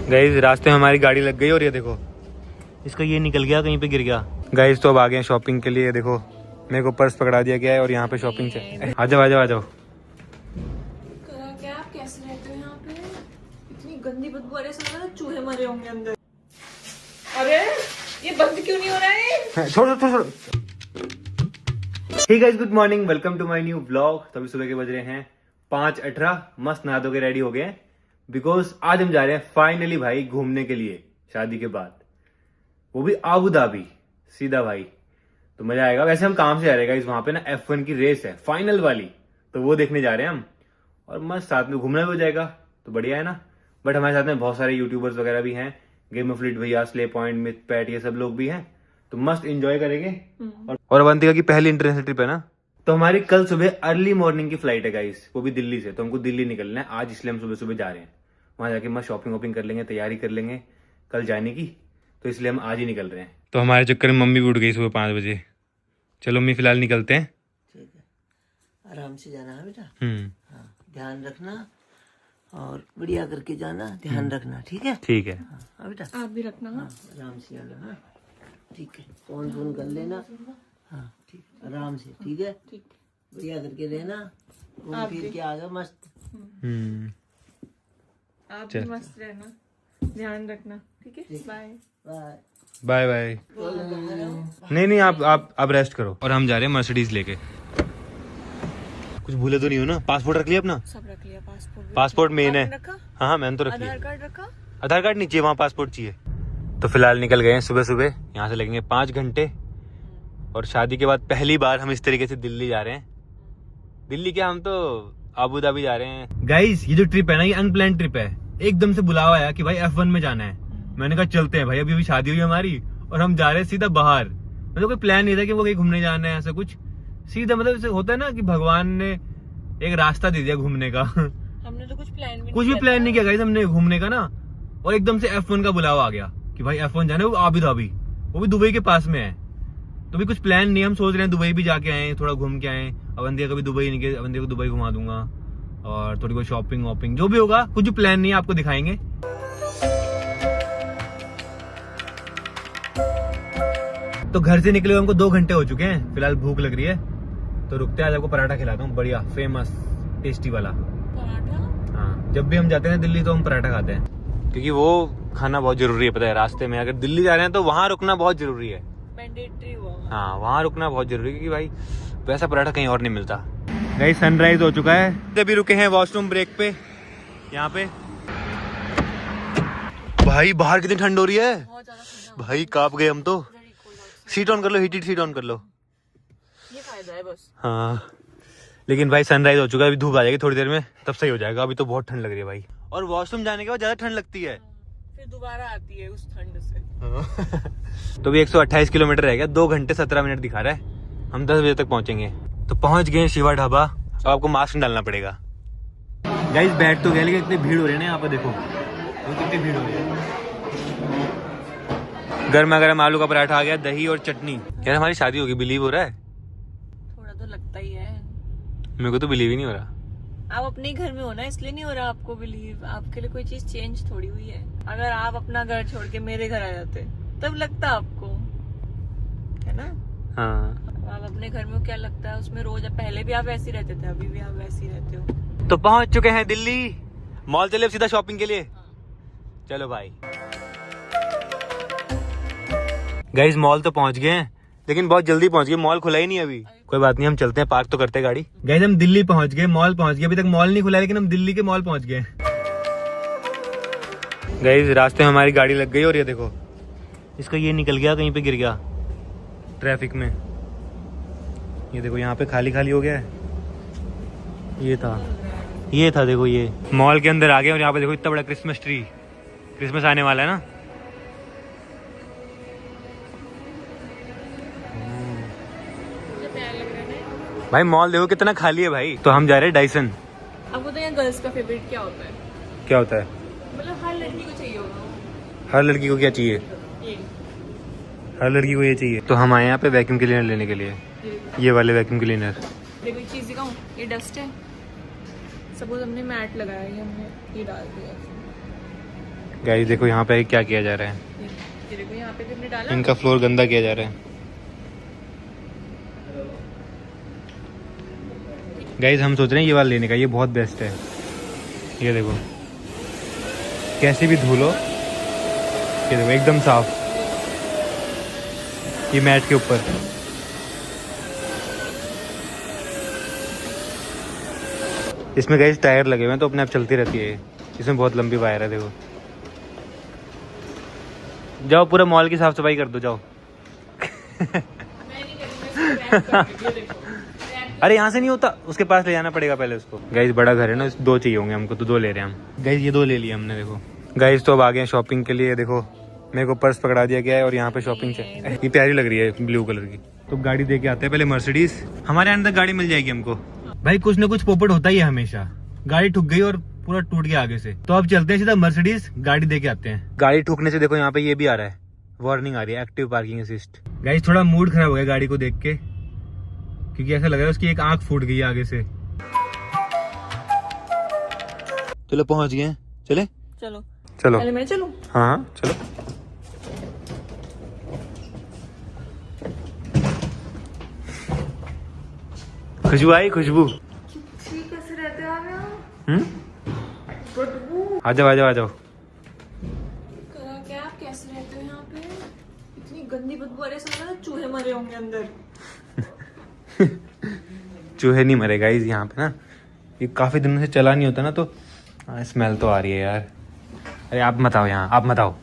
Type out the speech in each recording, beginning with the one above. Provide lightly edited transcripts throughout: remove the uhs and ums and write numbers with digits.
Guys रास्ते में हमारी गाड़ी लग गई और ये देखो इसका ये निकल गया, कहीं पे गिर गया। गाइस तो अब आ गए शॉपिंग के लिए। देखो मेरे को पर्स पकड़ा दिया गया है और यहाँ पे शॉपिंग से। आ जाओ आ जाओ आ जाओ। क्या आप कैसे रहते हो यहाँ पे? इतनी गंदी बदबू आ रही है, समझ लो चूहे मरे होंगे अंदर। अरे ये बंद क्यों नहीं हो रहा है? छोड़ो छोड़ो। Hey guys good morning, welcome to my new vlog. तभी सुबह के बज रहे हैं 5:18। मस्त नहा धो के रेडी हो गए हैं बिकॉज आज हम जा रहे हैं फाइनली भाई घूमने के लिए शादी के बाद, वो भी आबू धाबी। सीधा भाई तो मजा आएगा। वैसे हम काम से जा रहे हैं गाइस, वहां पे ना F1 की रेस है फाइनल वाली, तो वो देखने जा रहे हैं हम। और मस्त साथ में घूमना भी हो जाएगा तो बढ़िया है ना। बट हमारे साथ में बहुत सारे यूट्यूबर्स वगैरह भी हैं, गेम ऑफ लिट भैया, स्ले पॉइंट, मिथ पैट, ये सब लोग भी हैं, तो मस्त एंजॉय करेंगे। और अवंतिका की पहली इंटरनेशनल ट्रिप है ना, तो हमारी कल सुबह अर्ली मॉर्निंग की फ्लाइट है गाइस, वो भी दिल्ली से। तो हमको दिल्ली निकलना है आज, इसलिए हम सुबह सुबह जा रहे हैं। वहां जाके मस्त शॉपिंग वॉपिंग कर लेंगे, तैयारी कर लेंगे कल जाने की, तो इसलिए हम आज ही निकल रहे हैं। तो हमारे चक्कर में मम्मी भी उठ गई सुबह 5 बजे। चलो मम्मी फिलहाल निकलते हैं। ठीक है, आराम से जाना है बेटा। हाँ, ध्यान रखना और बढ़िया करके जाना, ध्यान रखना। ठीक है ठीक है। हाँ बेटा, आप भी रखना। हाँ, आराम से जाना। हाँ ठीक है, फोन कर लेना। हाँ ठीक, आराम से। ठीक है, ठीक, बढ़िया करके रहना, घूम फिर के आ जाओ मस्त। आप भी मस्त रहना, ध्यान रखना। ठीक है, बाय बाय बाय बाय। नहीं आप रेस्ट करो। और हम जा रहे हैं मर्सिडीज लेके। कुछ भूले तो नहीं हो ना? पासपोर्ट रख लिया अपना? सब रख लिया। पासपोर्ट मेन है। रखा? हाँ मैंने तो रख लिया। आधार कार्ड रखा? आधार कार्ड नहीं चाहिए, वहाँ पासपोर्ट चाहिए। तो फिलहाल निकल गए हैं सुबह सुबह, यहाँ से लगेंगे 5 घंटे। और शादी के बाद पहली बार हम इस तरीके से दिल्ली जा रहे हैं। दिल्ली क्या, हम तो आबू धाबी जा रहे हैं। गाइस ये जो ट्रिप है ना, ये अनप्लान ट्रिप है। एकदम से बुलावा आया कि भाई F1 में जाना है। मैंने कहा चलते हैं भाई, अभी शादी हुई हमारी और हम जा रहे हैं सीधा बाहर। मतलब कोई प्लान नहीं था कि वो कहीं घूमने जाना है, ऐसा कुछ। सीधा मतलब होता है ना कि भगवान ने एक रास्ता दे दिया घूमने का। हमने तो कुछ भी प्लान नहीं किया गाइस हमने घूमने का ना। और एकदम से F1 का बुलावा आ गया कि भाई F1 जाना है, वो आबू धाबी, वो भी दुबई के पास में है। तो भी कुछ प्लान नहीं, हम सोच रहे हैं दुबई भी जाके आए, थोड़ा घूम के आए। अवंतिका कभी दुबई नहीं गए, अवंतिका को दुबई घुमा दूंगा और थोड़ी बहुत शॉपिंग वॉपिंग जो भी होगा। कुछ प्लान नहीं है, आपको दिखाएंगे। तो घर से निकले हुए हमको 2 घंटे हो चुके हैं। फिलहाल भूख लग रही है तो रुकते हैं, आज आपको पराठा खिलाता हूँ, बढ़िया फेमस टेस्टी वाला पराठा। हाँ, जब भी हम जाते हैं दिल्ली तो हम पराठा खाते हैं, क्योंकि वो खाना बहुत जरूरी है। पता है रास्ते में अगर दिल्ली जा रहे हैं तो वहाँ रुकना बहुत जरूरी है, मैंडेटरी हुआ। हाँ वहाँ रुकना बहुत जरूरी है, क्योंकि भाई वैसा पराठा कहीं और नहीं मिलता। गाइस सनराइज हो चुका है, अभी रुके हैं वॉशरूम ब्रेक पे यहाँ पे। भाई बाहर कितनी ठंड हो रही है भाई, कांप गए हम तो। सीट ऑन कर लो, हीटेड सीट ऑन कर लो, ये फायदा है बस। हाँ लेकिन भाई सनराइज हो चुका है, अभी धूप आ जाएगी थोड़ी देर में, तब सही हो जाएगा। अभी तो बहुत ठंड लग रही है भाई, और वॉशरूम जाने के बाद ज्यादा ठंड लगती है, फिर दोबारा आती है उस ठंड से। तो भी 128 किलोमीटर रह गया, 2 घंटे 17 मिनट दिखा रहा है। हम 10 बजे तक पहुंचेंगे। तो पहुंच गए शिवा ढाबा। अब आपको मास्क डालना पड़ेगा। गाइस बैठ तो गया, लेकिन इतनी भीड़ हो रही है ना यहाँ पे, देखो कितनी भीड़ हो रही है। गर्मा गर्म आलू का पराठा आ गया, दही और चटनी। यार हमारी शादी होगी, बिलीव हो रहा है? थोड़ा तो लगता ही है। मेरे को तो बिलीव ही नहीं हो रहा। आप अपने घर में हो ना, इसलिए नहीं हो रहा आपको बिलीव। आपके लिए कोई चीज चेंज थोड़ी हुई है। अगर आप अपना घर छोड़ के मेरे घर आ जाते तब लगता आपको, है ना? हाँ आप अपने घर में हो, क्या लगता है उसमें रोज? पहले भी आप वैसे ही रहते थे, अभी भी आप वैसे ही रहते हो। तो पहुंच चुके हैं दिल्ली। मॉल चले सीधा शॉपिंग के लिए। चलो भाई। गाइस मॉल तो पहुंच गए हैं, लेकिन बहुत जल्दी पहुंच गए, मॉल खुला ही नहीं अभी। कोई बात नहीं, हम चलते हैं, पार्क तो करते हैं गाड़ी। गाइस हम दिल्ली पहुंच गए, मॉल पहुंच गए। अभी तक मॉल नहीं खुला, लेकिन हम दिल्ली के मॉल पहुंच गए। गाइस रास्ते में हमारी गाड़ी लग गई और ये देखो इसका ये निकल गया, कहीं पे गिर गया ट्रैफिक में। ये देखो यहाँ पे खाली खाली हो गया है। ये था देखो, ये मॉल के अंदर आ गए। और यहाँ पे देखो इतना बड़ा क्रिसमस ट्री, क्रिसमस आने वाला है ना। भाई मॉल देखो कितना खाली है भाई। तो हम जा रहे हैं डाइसन। आपको तो यहाँ गर्ल्स का फेवरेट क्या होता है? क्या होता है? मतलब हर लड़की को चाहिए होगा। हर लड़की को क्या चाहिए? ये हर लड़की को ये चाहिए। तो हम आए यहाँ पे वैक्यूम क्लीनर लेने के लिए, ये वाले वैक्यूम क्लीनर। देखो एक चीज दिखाऊं, ये डस्ट है। सपोज हमने मैट लगाया, ये हमने ये डाल दिया, गाइस देखो यहाँ पे क्या किया जा रहा है, ये देखो यहाँ पे कितने डाला। इनका फ्लोर गंदा किया जा रहा है। गाइस हम सोच रहे हैं ये वाला लेने का, ये बहुत बेस्ट है। ये देखो कैसे भी धो लो, ये देखो एकदम साफ, ये मैट के ऊपर। इसमें गाइस टायर लगे हुए हैं तो अपने आप चलती रहती है। इसमें बहुत लंबी वायर है देखो। जाओ पूरा मॉल की साफ सफाई कर दो जाओ। अरे यहाँ से नहीं होता, उसके पास ले जाना पड़ेगा पहले उसको। गाइस बड़ा घर है ना, 2 चाहिए होंगे हमको, तो 2 ले रहे हैं हम। गाइस ये 2 ले लिए हमने देखो। गाइस तो अब आ गए शॉपिंग के लिए। देखो मेरे को पर्स पकड़ा दिया गया है और यहाँ पे शॉपिंग से ये प्यारी लग रही है ब्लू कलर की। तो गाड़ी दे के आते हैं पहले मर्सिडीज। हमारे अंदर गाड़ी मिल जाएगी हमको। भाई कुछ ना कुछ पोपट होता ही है हमेशा। गाड़ी ठुक गई और पूरा टूट गया आगे से, तो अब चलते हैं सीधा मर्सिडीज गाड़ी दे के आते हैं। गाड़ी ठुकने से देखो यहाँ पे ये भी आ रहा है, वार्निंग आ रही है, एक्टिव पार्किंग असिस्ट। गाइस थोड़ा मूड खराब हो गया गाड़ी को देख के, क्योंकि ऐसा लग रहा है उसकी एक आंख फूट गई है आगे से। चलो पहुंच गए, चले चलो चलो। पहले मैं चलूं? हाँ चलो। खुशबू आई, खुशबू। कैसे रहते हो आप यहाँ? आ जाओ आ जाओ आ जाओ। करा क्या, आप कैसे रहते हो यहाँ पे? इतनी गंदी बदबू आ रही है, समझ लो चूहे मरे होंगे अंदर। चूहे नहीं मरे गाइस यहाँ पे ना, ये काफी दिनों से चला नहीं होता ना, तो स्मेल तो आ रही है यार। अरे आप मत आओ यहाँ, आप मत आओ।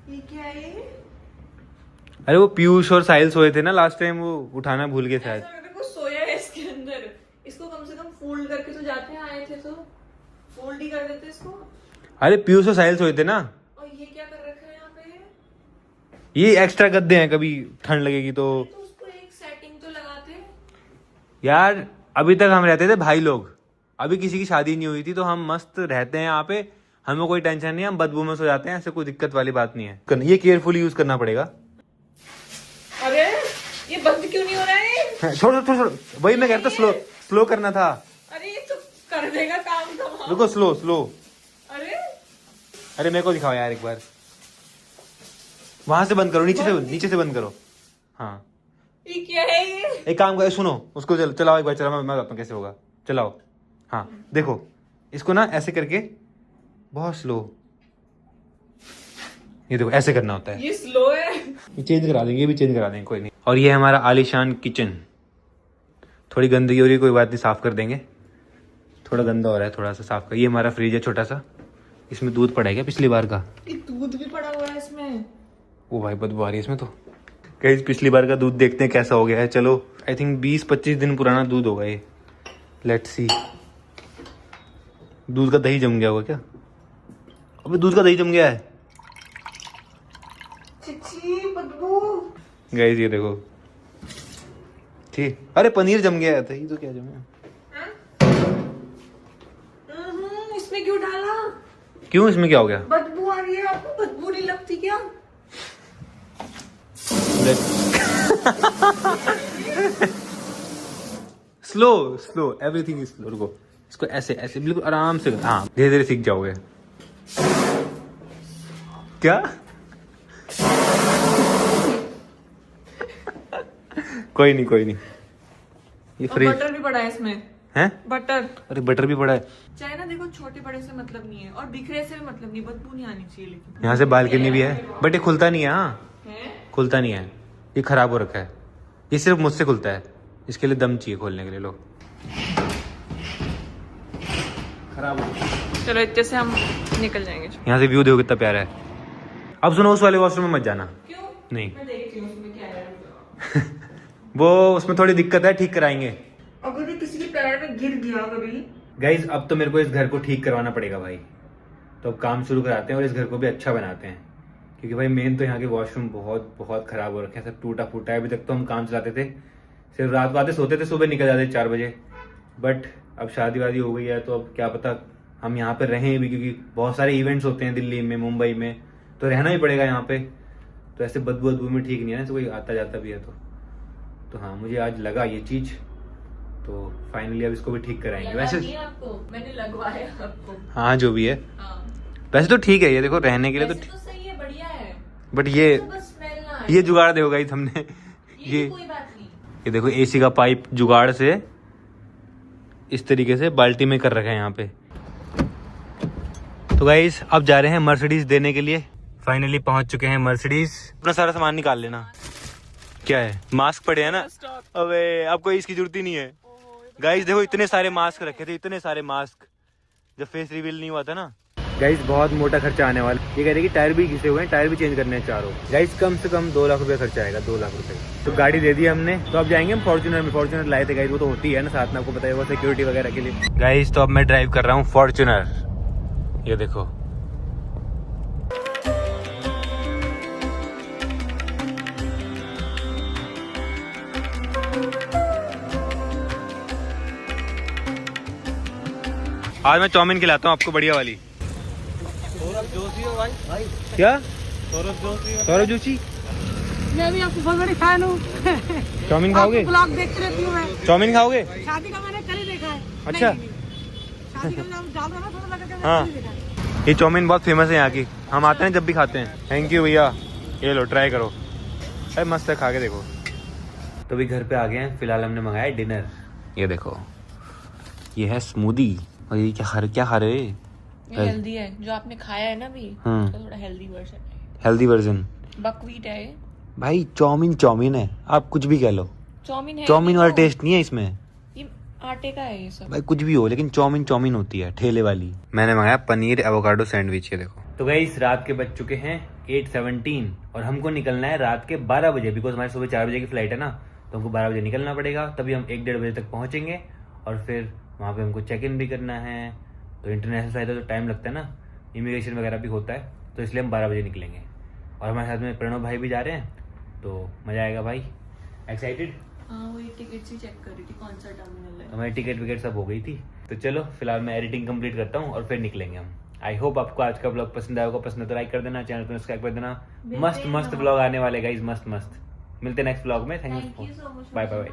ये क्या है? अरे वो पीयूष और साहिल सोए थे ना लास्ट टाइम, वो उठाना भूल गए शायद। ऐसा लग रहा है कुछ सोया है इसके अंदर। इसको कम से कम फोल्ड करके तो जाते हैं, आए थे तो फोल्ड ही कर देते इसको। अरे पीयूष और साहिल सोए थे ना। और ये क्या कर रखा है यहाँ पे? ये एक्स्ट्रा गद्दे हैं, कभी ठंड लगेगी तो उसको एक सेटिंग तो लगाते। यार अभी तक हम रहते थे भाई लोग, अभी किसी की शादी नहीं हुई थी, तो हम मस्त रहते हैं यहाँ पे, हमें कोई टेंशन नहीं है, हम बदबू में सो जाते हैं, ऐसे कोई दिक्कत वाली बात नहीं है। ये केयरफुली यूज करना पड़ेगा। अरे ये बंद क्यों नहीं हो रहा है? छोड़ो छोड़ो छोड़ो, वही मैं कह रहा था, स्लो स्लो करना था। अरे ये तो कर देगा काम तमाम। रुको, स्लो स्लो। अरे अरे मेरे को दिखाओ यार एक बार, वहां से बंद करो, नीचे से बंद करो। हाँ ये क्या है ये? एक काम करो, सुनो उसको, चलाओ एक बार, चलाओ, मैं बताता हूँ कैसे होगा, चलाओ। हाँ देखो इसको ना ऐसे करके बहुत स्लो, ये देखो ऐसे करना होता है। ये स्लो है। ये चेंज करा देंगे, ये भी चेंज करा देंगे, कोई नहीं। और ये हमारा आलीशान किचन, थोड़ी गंदगी हो रही है, कोई बात नहीं, साफ कर देंगे। थोड़ा गंदा हो रहा है, थोड़ा सा साफ कर। ये हमारा फ्रिज है छोटा सा, इसमें दूध पड़ा है क्या पिछली बार का? ये दूध भी पड़ा हुआ है इसमें। ओ भाई बदबू आ रही है इसमें तो। गाइस पिछली बार का दूध देखते हैं कैसा हो गया है। चलो आई थिंक 20-25 दिन पुराना दूध होगा ये, लेट्स सी। दूध का दही जम गया होगा क्या? अबे दूध का दही जम गया है छिछी बदबू। गाइस ये देखो, ठीक। अरे पनीर जम गया है, दही तो क्या जमा? इसमें क्यों डाला? क्यों, इसमें क्या हो गया? बदबू आ रही है, आपको बदबू नहीं लगती क्या? Slow slow, everything is slow. रुको इसको ऐसे ऐसे बिल्कुल आराम से, हाँ धीरे धीरे सीख जाओगे। क्या कोई नहीं कोई नहीं। ये फ्रिज, बटर भी पड़ा है इसमें। हैं? बटर। अरे बटर भी पड़ा है। चाहे ना देखो, छोटे बड़े से मतलब नहीं है और बिखरे से भी मतलब नहीं, बदबू नहीं आनी चाहिए। लेकिन यहाँ से बालकनी भी है, बट ये खुलता नहीं है। हाँ है? खुलता नहीं है, ये खराब हो रखा है। ये सिर्फ मुझसे खुलता है, इसके लिए दम चाहिए खोलने के लिए। लो खराब हो गया। चलो इतने से हम निकल जाएंगे। यहाँ से व्यू देखो कितना प्यारा है। अब सुनो, उस वाले वॉशरूम में मत जाना। क्यों? नहीं मैं देखती हूँ उसमें क्या है। वो उसमें थोड़ी दिक्कत है, ठीक कराएंगे। अगर ये किसी के पैर में गिर गया कभी। गाइज अब तो मेरे को इस घर को ठीक करवाना पड़ेगा भाई, तो अब काम शुरू कराते हैं और इस घर को भी अच्छा बनाते हैं। क्योंकि भाई मेन तो यहाँ के वॉशरूम बहुत बहुत खराब हो रखे हैं, सब टूटा फूटा है। अभी तक तो हम काम चलाते थे, सिर्फ रात को आते, सोते थे, सुबह निकल जाते 4 बजे। बट अब शादी वादी हो गई है, तो अब क्या पता हम यहाँ पे रहें भी, क्योंकि बहुत सारे इवेंट्स होते हैं दिल्ली में, मुंबई में, तो रहना ही पड़ेगा यहाँ पे। तो ऐसे बदबू में ठीक नहीं है ना, तो कोई आता जाता भी है तो हाँ मुझे आज लगा ये चीज़ तो फाइनली अब इसको भी ठीक कराएंगे। वैसे आपको मैंने लगवाया आपको। हाँ जो भी है, हाँ। वैसे तो ठीक है ये, देखो रहने के लिए तो तो सही है, बढ़िया है, बट ये बस स्मेल ना आए। ये जुगाड़ देखो गाइस हमने ये कोई बात नहीं। ये देखो एसी का पाइप जुगाड़ से इस तरीके से बाल्टी में कर रखा है यहाँ पे। तो गाइस अब जा रहे हैं मर्सिडीज देने के लिए। फाइनली पहुंच चुके हैं मर्सिडीज। अपना सारा सामान निकाल लेना। क्या है, मास्क पड़े हैं ना? अबे आपको इसकी जरूरत ही नहीं है गाइस। देखो इतने सारे मास्क रखे थे, इतने सारे मास्क, जब फेस रिवील नहीं हुआ था ना। गाइस बहुत मोटा खर्चा आने वाला। ये कह रहे कि टायर भी घिसे हुए हैं, टायर भी चेंज करने हैं चारों। गाइस कम से कम 2 लाख रुपए खर्चा आएगा, 2 लाख रुपए। तो गाड़ी दे दी हमने, तो अब जाएंगे हम फॉर्च्यूनर में। फॉर्च्यूनर लाए थे गाइस, वो तो होती है ना साथ में, आपको पता है वो सिक्योरिटी वगैरह के लिए। गाइस तो अब मैं ड्राइव कर रहा हूँ फॉर्च्यूनर। ये देखो आज मैं चाउमीन खिलाता हूँ आपको, बढ़िया वाली। सौरभ जोशी हो भाई। क्या? सौरभ जोशी। सौरभ जोशी, मैं भी आपको बहुत बड़ी फैन हूँ। चाउमीन खाओगे? ब्लॉग देखती रहती हूँ मैं। चाउमीन खाओगे? शादी का मैंने कल ही देखा है। अच्छा। नहीं, नहीं। शादी का नाम डाल रहा ना थोड़ा लगा के हाँ। मैंने कल ही देखा है। ये चाउमीन बहुत फेमस है यहाँ की, हम आते हैं जब भी खाते हैं। थैंक यू भैया, ये लो ट्राई करो। अरे मस्त है, खा के देखो। तो भी घर पे आ गए हैं, फिलहाल हमने मंगाया डिनर। ये देखो ये है स्मूदी। और ये क्या खा रहे? ये हेल्दी है, जो आपने खाया है ना अभी, तो थोड़ा हेल्दी वर्जन है। Healthy version. बकवीट है ये। भाई चाउमीन है, आप कुछ भी कह लो। चाउमीन है, चाउमीन वाला टेस्ट नहीं है इसमें। ये आटे का है ये सब। भाई कुछ भी हो, लेकिन चाउमीन होती है ठेले वाली। मैंने मंगाया पनीर एवोकाडो सैंडविच। ये देखो। तो गाइस रात के बज चुके हैं 8:17 और हमको निकलना है रात के 12 बजे, बिकॉज हमारी सुबह 4 बजे की फ्लाइट है ना, तो हमको 12 बजे निकलना पड़ेगा। तभी हम 1-1:30 बजे तक पहुंचेंगे और फिर वहाँ पे हमको चेक इन भी करना है। तो इंटरनेशनल फ्लाइट है तो टाइम लगता है ना, इमिग्रेशन वगैरह भी होता है, तो इसलिए हम 12 बजे निकलेंगे। और हमारे साथ में प्रणव भाई भी जा रहे हैं, तो मजा आएगा भाई। एक्साइटेड? हाँ, वही टिकट ही चेक कर रही थी, कौन सा टर्मिनल है। हमारी टिकट विकेट सब हो गई थी। तो चलो फिलहाल मैं एडिटिंग कंप्लीट करता हूँ और फिर निकलेंगे हम। आई होप आपको आज का ब्लॉग पसंद आएगा। पसंद है तो लाइक कर देना, चैनल को सब्सक्राइब कर देना। मस्त ब्लॉग आने वाले गाइस, मस्त। मिलते हैं नेक्स्ट ब्लॉग में। Thank you, so much. Bye bye.